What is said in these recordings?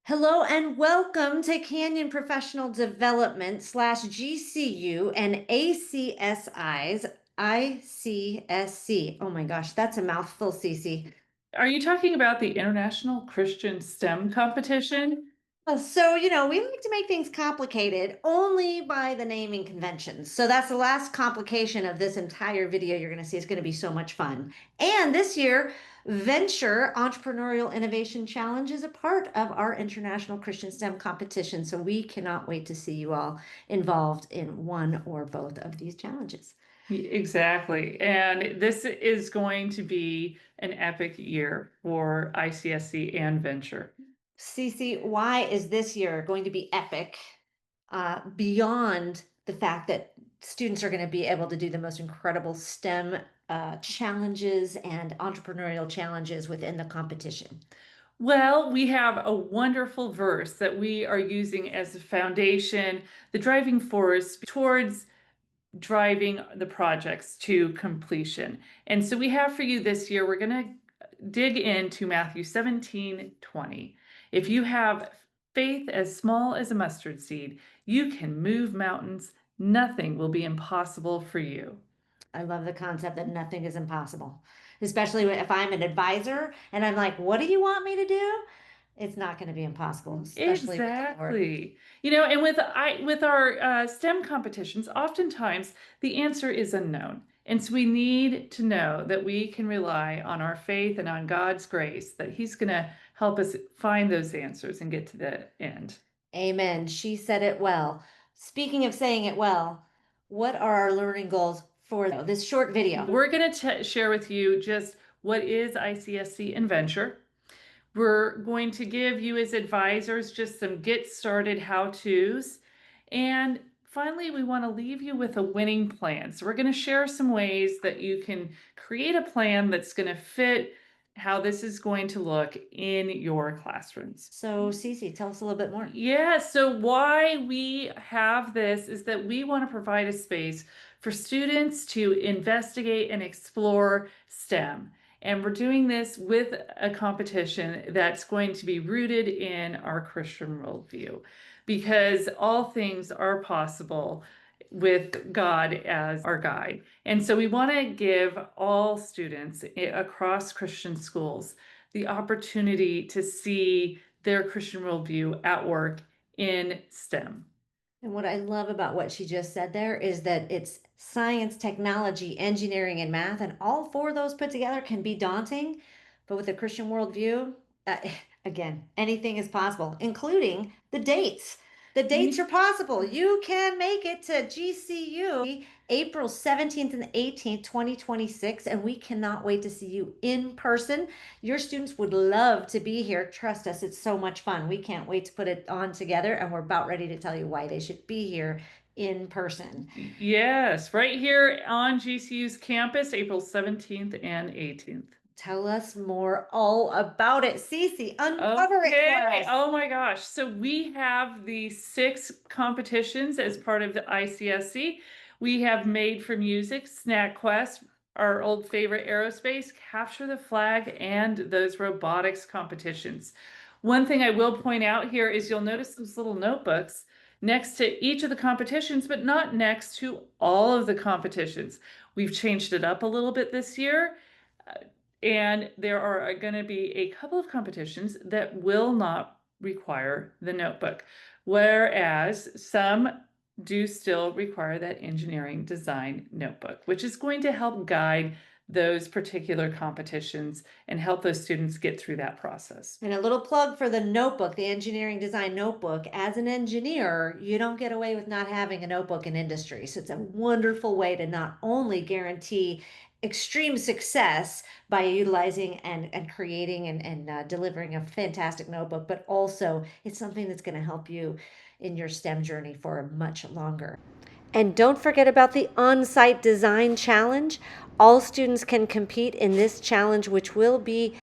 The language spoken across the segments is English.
Hello and welcome to Canyon Professional Development slash GCU and ACSI's ICSC. Oh my gosh, that's a mouthful, Cece. Are you talking about the International Christian STEM competition? We like to make things complicated only by the naming conventions. So that's the last complication of this entire video you're going to see. It's going to be so much fun. And this year, Venture Entrepreneurial Innovation Challenge is a part of our International Christian STEM competition. So we cannot wait to see you all involved in one or both of these challenges. Exactly. And this is going to be an epic year for ICSC and Venture. Cece, why is this year going to be epic beyond the fact that students are going to be able to do the most incredible STEM challenges and entrepreneurial challenges within the competition? Well, we have a wonderful verse that we are using as a foundation, the driving force towards driving the projects to completion. And so we have for you this year, we're going to dig into Matthew 17:20. If you have faith as small as a mustard seed, you can move mountains. Nothing will be impossible for you. I love the concept that nothing is impossible, especially if I'm an advisor and I'm like, what do you want me to do? It's not going to be impossible, especially with the Lord. Exactly. And with our STEM competitions, oftentimes the answer is unknown. And so we need to know that we can rely on our faith and on God's grace, that He's going to help us find those answers and get to the end. Amen. She said it well. Speaking of saying it well, what are our learning goals for this short video? We're going to share with you just what is ICSC and Venture. We're going to give you as advisors just some get started how-tos. And finally, we want to leave you with a winning plan. So we're going to share some ways that you can create a plan that's going to fit how this is going to look in your classrooms. So, Cece, tell us a little bit more. Yeah, so why we have this is that we want to provide a space for students to investigate and explore STEM. And we're doing this with a competition that's going to be rooted in our Christian worldview, because all things are possible with God as our guide. And so we want to give all students across Christian schools the opportunity to see their Christian worldview at work in STEM. And what I love about what she just said there is that it's science, technology, engineering, and math, and all four of those put together can be daunting. But with a Christian worldview, uh, again, anything is possible, including the dates. The dates are possible. You can make it to GCU April 17th and 18th, 2026, and we cannot wait to see you in person. Your students would love to be here. Trust us, it's so much fun. We can't wait to put it on together, and we're about ready to tell you why they should be here in person. Yes, right here on GCU's campus, April 17th and 18th. Tell us more all about it. Cece, uncover it for Okay. us. Oh my gosh. So we have the 6 competitions as part of the ICSC. We have Made for Music, Snack Quest, our old favorite aerospace, Capture the Flag, and those robotics competitions. One thing I will point out here is you'll notice those little notebooks next to each of the competitions, but not next to all of the competitions. We've changed it up a little bit this year. And there are going to be a couple of competitions that will not require the notebook, whereas some do still require that engineering design notebook, which is going to help guide those particular competitions and help those students get through that process. And a little plug for the notebook, the engineering design notebook. As an engineer, you don't get away with not having a notebook in industry. So it's a wonderful way to not only guarantee extreme success by utilizing and creating and delivering a fantastic notebook, but also it's something that's going to help you in your STEM journey for much longer. And don't forget about the on-site design challenge. All students can compete in this challenge, which will be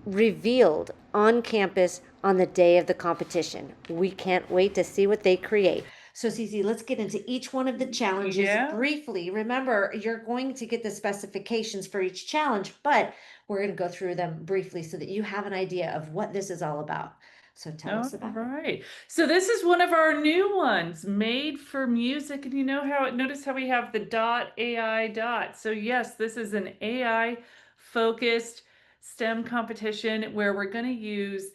revealed on campus on the day of the competition. We can't wait to see what they create. So, Cece, let's get into each one of the challenges briefly. Remember, you're going to get the specifications for each challenge, but we're going to go through them briefly so that you have an idea of what this is all about. So tell All us about it. right. So this is one of our new ones, made for music. And you know how notice how we have the dot AI dot. So yes, this is an AI focused STEM competition where we're going to use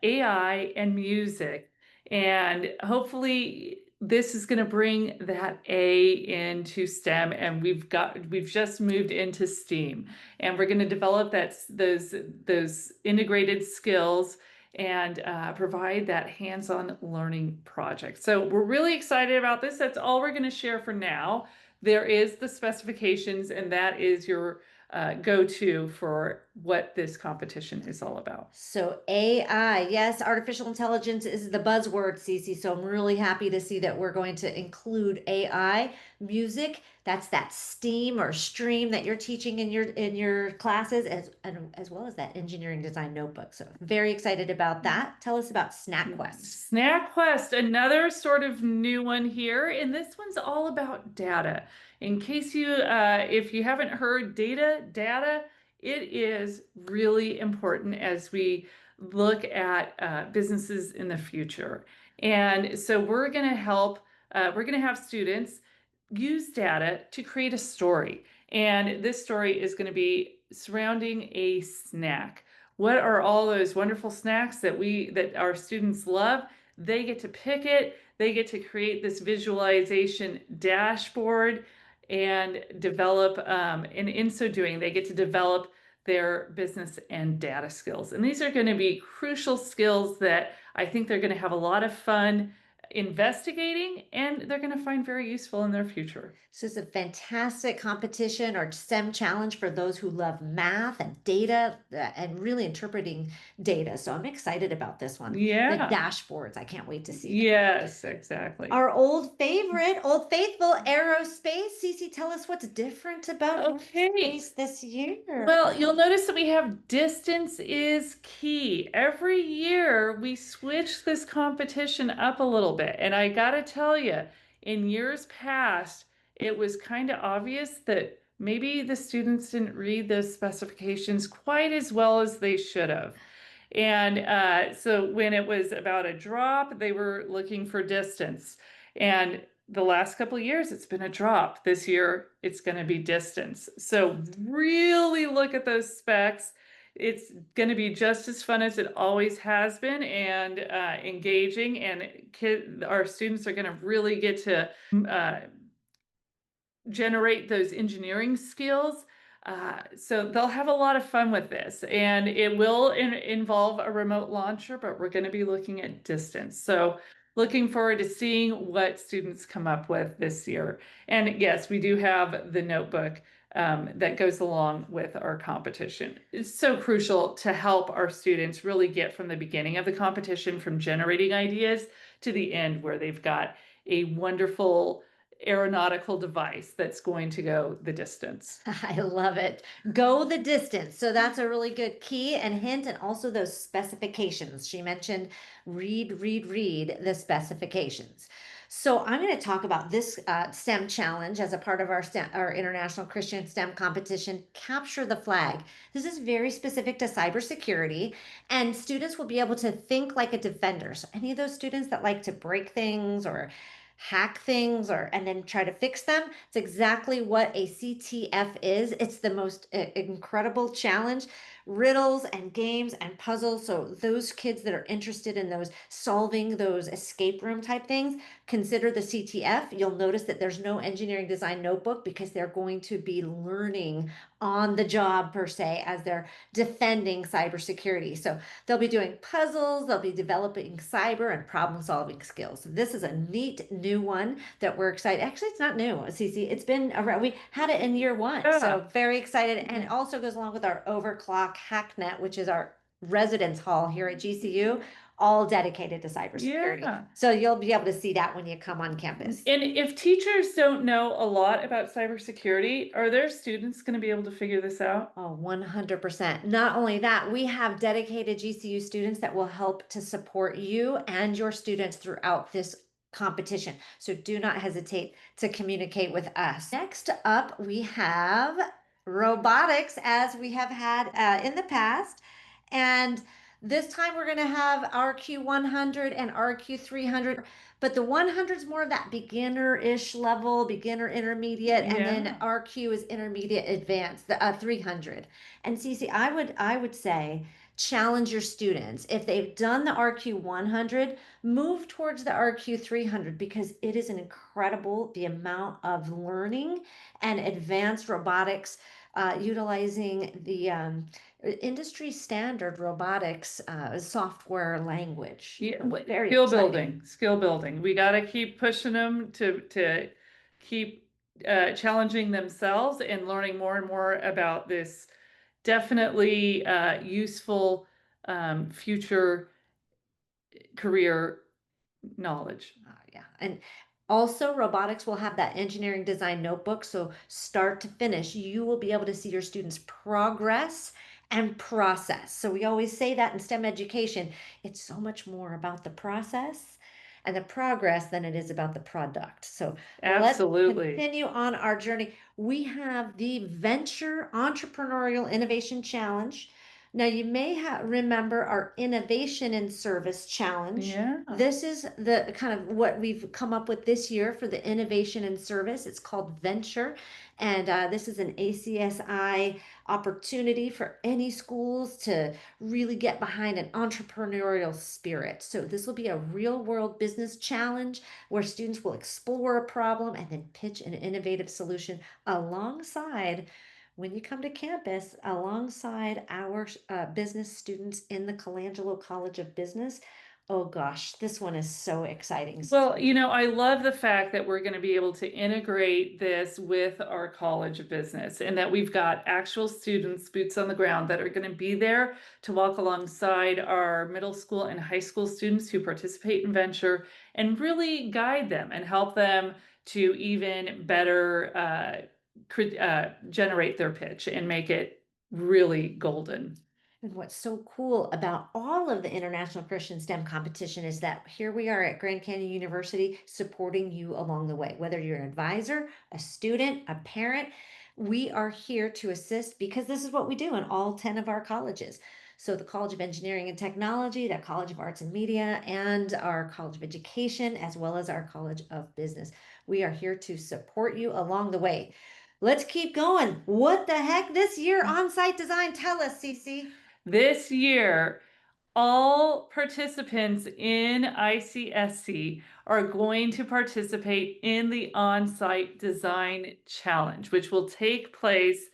AI and music. And hopefully this is going to bring that A into STEM, and we've just moved into STEAM, and we're going to develop those integrated skills and provide that hands-on learning project. So we're really excited about this. That's all we're going to share for now. There is the specifications, and that is your go-to for what this competition is all about. So AI, yes, artificial intelligence is the buzzword, Cece. So I'm really happy to see that we're going to include AI, music. That's that STEAM or stream that you're teaching in your classes, as well as that engineering design notebook. So very excited about that. Tell us about Snack Quest. Snack Quest, another sort of new one here, and this one's all about data. In case if you haven't heard data, it is really important as we look at businesses in the future. And so we're going to have students use data to create a story. And this story is going to be surrounding a snack. What are all those wonderful snacks that our students love? They get to pick it. They get to create this visualization dashboard and develop, and in so doing, they get to develop their business and data skills. And these are going to be crucial skills that I think they're going to have a lot of fun investigating, and they're going to find very useful in their future. So it's a fantastic competition or STEM challenge for those who love math and data and really interpreting data. So I'm excited about this one. The Yeah. dashboards, I can't wait to see them. Yes, exactly. Our old favorite, old faithful aerospace. Cece, tell us what's different about Okay. aerospace this year. Well, you'll notice that we have distance is key. Every year we switch this competition up a little bit. And I gotta tell you, in years past, it was kind of obvious that maybe the students didn't read the specifications quite as well as they should have. And so when it was about a drop, they were looking for distance. And the last couple of years, it's been a drop. This year, it's going to be distance. So really look at those specs. It's going to be just as fun as it always has been, and engaging. And our students are going to really get to generate those engineering skills. So they'll have a lot of fun with this, and it will involve a remote launcher, but we're going to be looking at distance. So looking forward to seeing what students come up with this year. And yes, we do have the notebook that goes along with our competition. It's so crucial to help our students really get from the beginning of the competition, from generating ideas to the end where they've got a wonderful aeronautical device that's going to go the distance. I love it. Go the distance. So that's a really good key and hint, and also those specifications. She mentioned read the specifications. So I'm going to talk about this STEM challenge as a part of our International Christian STEM competition, Capture the Flag. This is very specific to cybersecurity, and students will be able to think like a defender. So any of those students that like to break things or hack things or and then try to fix them, it's exactly what a CTF is. It's the most incredible challenge, riddles and games and puzzles. So those kids that are interested in those solving those escape room type things, consider the CTF. You'll notice that there's no engineering design notebook because they're going to be learning on the job per se as they're defending cybersecurity. So they'll be doing puzzles, they'll be developing cyber and problem solving skills. This is a neat new one that we're excited. Actually, it's not new, Cece. It's been around. We had it in year one. Yeah. So very excited. And it also goes along with our Overclock Hacknet, which is our residence hall here at GCU, all dedicated to cybersecurity. Yeah. So you'll be able to see that when you come on campus. And if teachers don't know a lot about cybersecurity, are their students going to be able to figure this out? Oh, 100%. Not only that, we have dedicated GCU students that will help to support you and your students throughout this competition. So do not hesitate to communicate with us. Next up, we have robotics, as we have had in the past. And This time we're going to have RQ 100 and RQ 300, but the 100 is more of that beginner-ish level, beginner intermediate, and then Yeah. RQ is intermediate advanced, the 300. And Cece, I would say challenge your students. If they've done the RQ 100, move towards the RQ 300 because it is an incredible the amount of learning and advanced robotics utilizing the industry standard robotics software language. Yeah, Very skill exciting. building, skill building. We got to keep pushing them to keep challenging themselves and learning more and more about this definitely useful future career knowledge. Yeah. And also, robotics will have that engineering design notebook. So, start to finish, you will be able to see your students' progress and process. So, we always say that in STEM education, it's so much more about the process and the progress than it is about the product. So, let's Absolutely. continue on our journey. We have the Venture Entrepreneurial Innovation Challenge. Now, you may remember our Innovation in Service Challenge. Yeah. This is the kind of what we've come up with this year for the innovation and service. It's called Venture. And this is an ACSI opportunity for any schools to really get behind an entrepreneurial spirit. So, this will be a real world business challenge where students will explore a problem and then pitch an innovative solution alongside when you come to campus alongside our business students in the Colangelo College of Business. Oh gosh, this one is so exciting. Well, I love the fact that we're going to be able to integrate this with our College of Business and that we've got actual students, boots on the ground, that are going to be there to walk alongside our middle school and high school students who participate in Venture and really guide them and help them to even better generate their pitch and make it really golden. And what's so cool about all of the International Christian STEM competition is that here we are at Grand Canyon University supporting you along the way. Whether you're an advisor, a student, a parent, we are here to assist because this is what we do in all 10 of our colleges. So, the College of Engineering and Technology, the College of Arts and Media, and our College of Education, as well as our College of Business. We are here to support you along the way. Let's keep going. What the heck this year on site design? Tell us, Cece. This year, all participants in ICSC are going to participate in the on-site design challenge, which will take place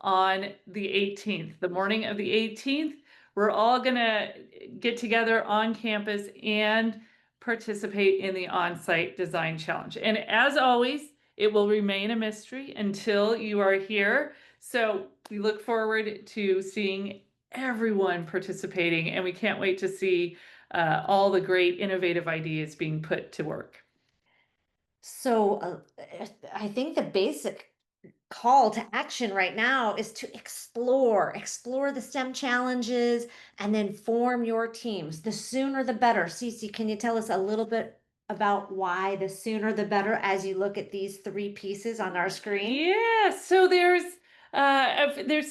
on the 18th. The morning of the 18th, we're all going to get together on campus and participate in the on-site design challenge. And as always, it will remain a mystery until you are here. So we look forward to seeing everyone participating, and we can't wait to see all the great innovative ideas being put to work. So I think the basic call to action right now is to explore the STEM challenges and then form your teams. The sooner the better. Cece, can you tell us a little bit about why the sooner the better as you look at these three pieces on our screen? Yeah, so there's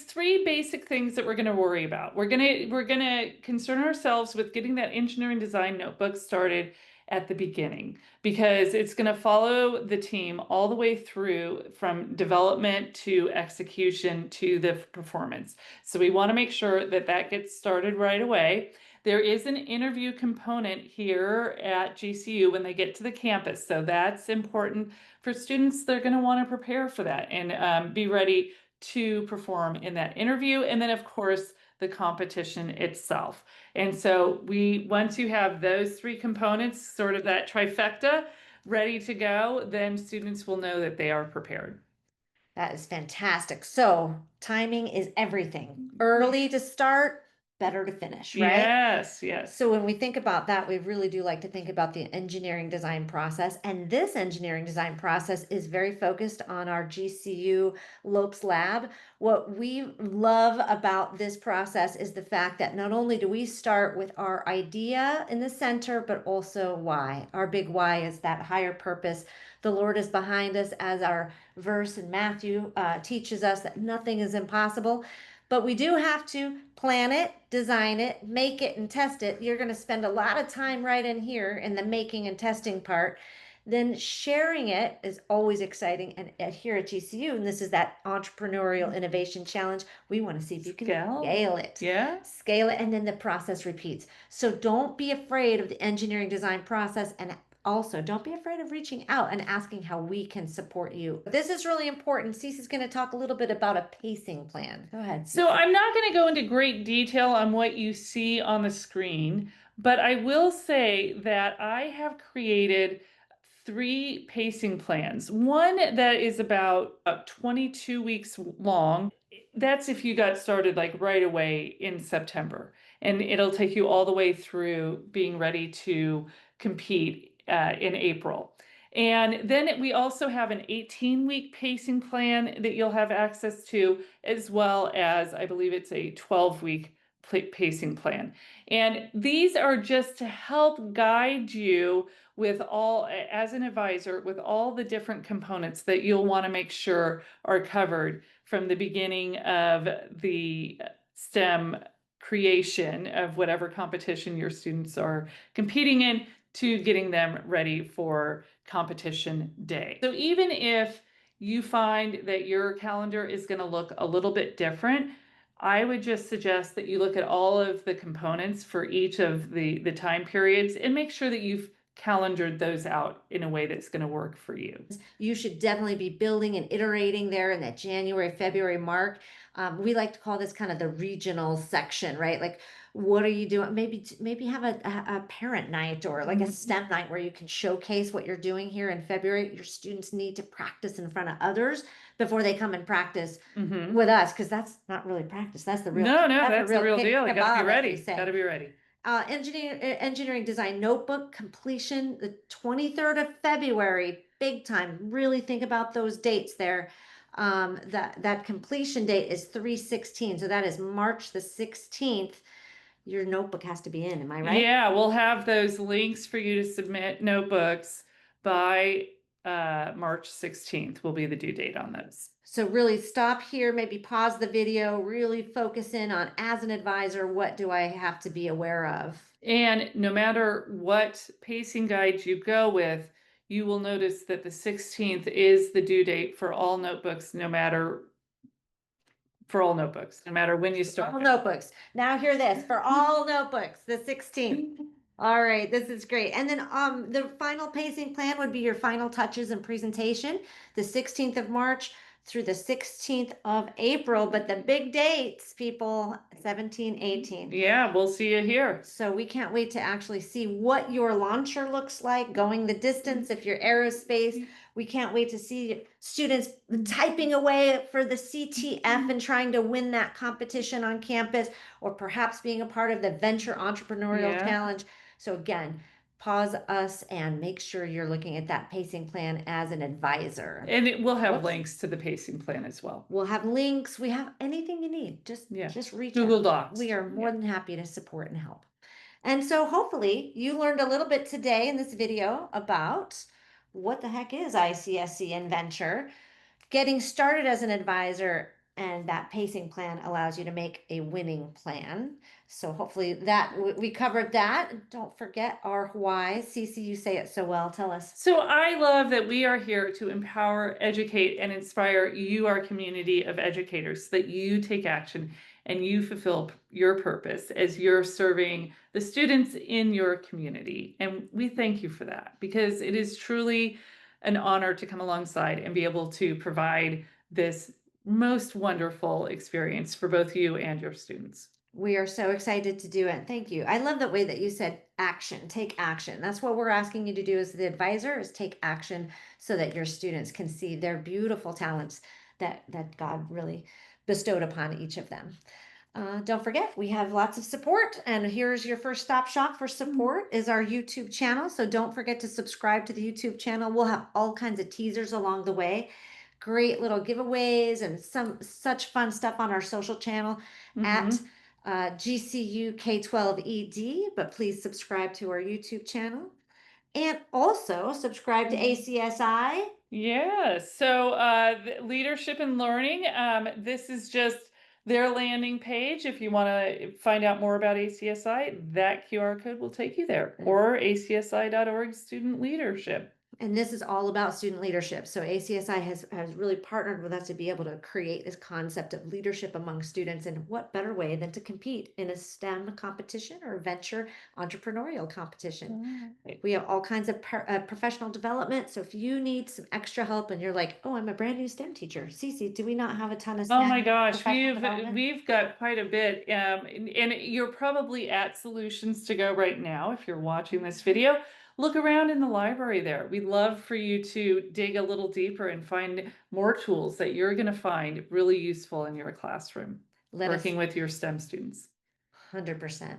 three basic things that we're going to worry about. We're going to concern ourselves with getting that engineering design notebook started at the beginning because it's going to follow the team all the way through from development to execution to the performance. So we want to make sure that that gets started right away. There is an interview component here at GCU when they get to the campus, so that's important for students. They're going to want to prepare for that and be ready to perform in that interview. And then, of course, the competition itself. And so once you have those three components, sort of that trifecta, ready to go, then students will know that they are prepared. That is fantastic. So timing is everything. Early to start, better to finish, right? Yes, yes. So when we think about that, we really do like to think about the engineering design process. And this engineering design process is very focused on our GCU Lopes Lab. What we love about this process is the fact that not only do we start with our idea in the center, but also why. Our big why is that higher purpose. The Lord is behind us, as our verse in Matthew teaches us that nothing is impossible. But we do have to plan it, design it, make it, and test it. You're going to spend a lot of time right in here in the making and testing part. Then sharing it is always exciting. And here at GCU, and this is that entrepreneurial innovation challenge, we want to see if you can scale it. Yeah. Scale it, and then the process repeats. So don't be afraid of the engineering design process, and also don't be afraid of reaching out and asking how we can support you. This is really important. Cece's going to talk a little bit about a pacing plan. Go ahead, Cece. So I'm not going to go into great detail on what you see on the screen, but I will say that I have created 3 pacing plans. One that is about 22 weeks long. That's if you got started like right away in September, and it'll take you all the way through being ready to compete in April. And then we also have an 18-week pacing plan that you'll have access to, as well as I believe it's a 12-week pacing plan. And these are just to help guide you with all, as an advisor, with all the different components that you'll want to make sure are covered from the beginning of the STEM creation of whatever competition your students are competing in to getting them ready for competition day. So even if you find that your calendar is going to look a little bit different, I would just suggest that you look at all of the components for each of the time periods and make sure that you've calendared those out in a way that's going to work for you. You should definitely be building and iterating there in that January, February mark. We like to call this kind of the regional section, right? Like, what are you doing? Maybe have a parent night or like a STEM night where you can showcase what you're doing here in February. Your students need to practice in front of others before they come and practice with us, because that's not really practice. That's the real. No, that's the real deal. You got to be kebab, as ready. they say. Got to be ready. Engineering design notebook completion, the 23rd of February, big time. Really think about those dates there. That completion date is 3/16, so that is March the 16th. Your notebook has to be in, am I right? Yeah, we'll have those links for you to submit notebooks by March 16th will be the due date on those. So really stop here, maybe pause the video, really focus in on, as an advisor, what do I have to be aware of? And no matter what pacing guide you go with, you will notice that the 16th is the due date for all notebooks, no matter when you start. All notebooks. Now hear this, for all notebooks, the 16th. All right, this is great. And then the final pacing plan would be your final touches and presentation, the 16th of March through the 16th of April. But the big dates, people, 17, 18. Yeah, we'll see you here. So we can't wait to actually see what your launcher looks like, going the distance if you're aerospace. We can't wait to see students typing away for the CTF and trying to win that competition on campus, or perhaps being a part of the Venture Entrepreneurial Yeah. Challenge. So again, pause us and make sure you're looking at that pacing plan as an advisor. And it will have Whoops. links to the pacing plan as well. We'll have links. We have anything you need. Just reach out. Google Docs. We are more than happy to support and help. And so hopefully you learned a little bit today in this video about what the heck is ICSC and Venture, getting started as an advisor, and that pacing plan allows you to make a winning plan. So hopefully that we covered that. Don't forget our why. Cece, you say it so well. Tell us. So I love that we are here to empower, educate, and inspire you, our community of educators, so that you take action and you fulfill your purpose as you're serving the students in your community. And we thank you for that, because it is truly an honor to come alongside and be able to provide this most wonderful experience for both you and your students. We are so excited to do it. Thank you. I love the way that you said action, take action. That's what we're asking you to do as the advisor, is take action so that your students can see their beautiful talents that God really bestowed upon each of them. Don't forget, we have lots of support, and here's your first stop shop for support is our YouTube channel. So don't forget to subscribe to the YouTube channel. We'll have all kinds of teasers along the way, great little giveaways, and such fun stuff on our social channel at GCU K-12 ED. But please subscribe to our YouTube channel, and also subscribe to ACSI. Yeah, so leadership and learning, this is just their landing page, if you want to find out more about ACSI, that QR code will take you there, or acsi.org student leadership. And this is all about student leadership. So ACSI has really partnered with us to be able to create this concept of leadership among students. And what better way than to compete in a STEM competition or venture entrepreneurial competition? Right. We have all kinds of professional development. So if you need some extra help and you're like, oh, I'm a brand new STEM teacher, Cece, do we not have a ton of Oh my STEM gosh, professional development? we've got quite a bit, and you're probably at Solutions to Go right now if you're watching this video. Look around in the library there. We'd love for you to dig a little deeper and find more tools that you're going to find really useful in your classroom, Let us working with your STEM students. 100%.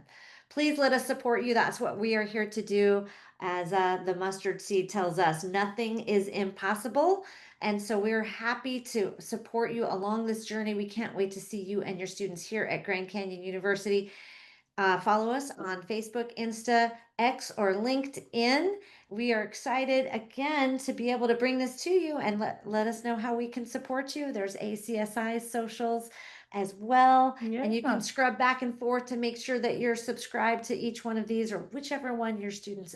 Please let us support you. That's what we are here to do. As the mustard seed tells us, nothing is impossible. And so we're happy to support you along this journey. We can't wait to see you and your students here at Grand Canyon University. Follow us on Facebook, Insta, X, or LinkedIn. We are excited again to be able to bring this to you and let us know how we can support you. There's ACSI socials as well. And you can Yeah, scrub back and forth to make sure that you're subscribed to each one of these or whichever one your students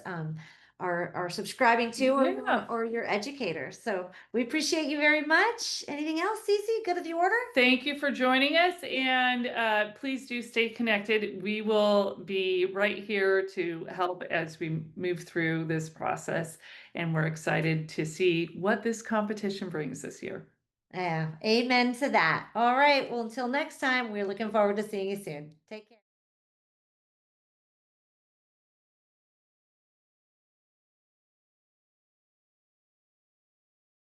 are subscribing to yeah. or your educators. So we appreciate you very much. Anything else, Cece? Good of the order? Thank you for joining us, and please do stay connected. We will be right here to help as we move through this process, and we're excited to see what this competition brings this year. Yeah, amen to that. All right. Well, until next time, we're looking forward to seeing you soon. Take care.